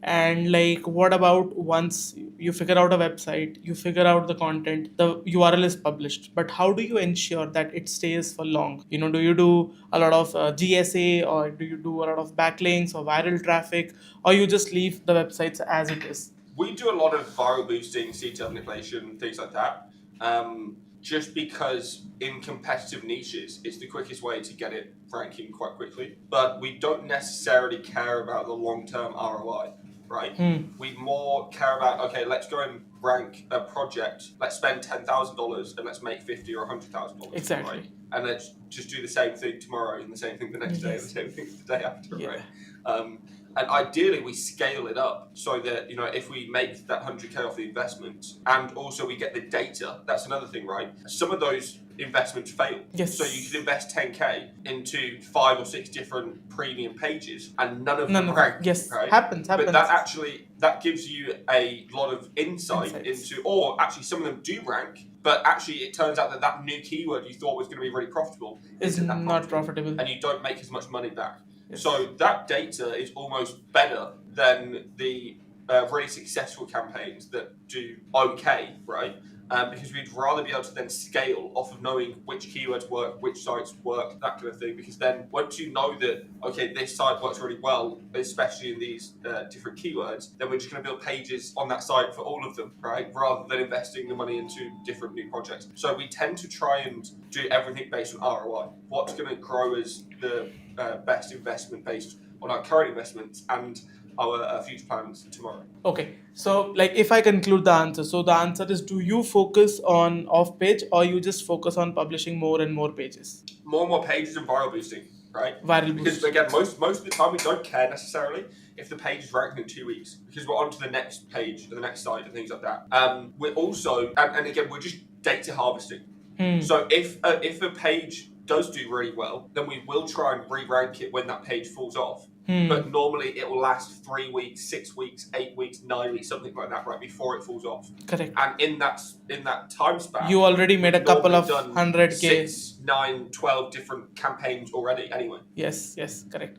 And like, what about once you figure out a website, you figure out the content, the URL is published, but how do you ensure that it stays for long? Do you do a lot of GSA, or do you do a lot of backlinks or viral traffic, or you just leave the websites as it is? We do a lot of viral boosting, CTR manipulation, things like that. Just because in competitive niches, it's the quickest way to get it ranking quite quickly. But we don't necessarily care about the long-term ROI, right? We more care about, okay, let's go and rank a project. Let's spend $10,000 and let's make $50,000 or $100,000. Exactly. Right? And let's just do the same thing tomorrow and the same thing the next day and the same thing the day after, Yeah. right? And ideally, we scale it up so that, if we make that 100K off the investment and also we get the data, that's another thing, right? Some of those investments fail. Yes. So you could invest 10K into 5 or 6 different premium pages and none of them rank. Yes, right? happens. But that gives you a lot of insight into, or actually some of them do rank, but actually it turns out that new keyword you thought was going to be really profitable is not profitable. and you don't make as much money back. Yes. So that data is almost better than the really successful campaigns that do okay, right? Because we'd rather be able to then scale off of knowing which keywords work, which sites work, that kind of thing. Because then once you know that, okay, this site works really well, especially in these different keywords, then we're just going to build pages on that site for all of them, right? Rather than investing the money into different new projects. So we tend to try and do everything based on ROI. What's going to grow as the best investment based on our current investments and our future plans tomorrow. Okay, so like if I conclude the answer, so the answer is, do you focus on off page, or you just focus on publishing more and more pages? More and more pages and viral boosting, right? Viral because boosting. Again, most of the time we don't care necessarily if the page is ranked in 2 weeks, because we're on to the next page and the next site and things like that. We're also, and again, we're just data harvesting. So if a page does do really well, then we will try and re-rank it when that page falls off. But normally it will last 3 weeks, 6 weeks, 8 weeks, 9 weeks, something like that, right, before it falls off. Correct. And in that time span, you already made a couple of 100K. 6, 9, 12 different campaigns already anyway. Yes, correct.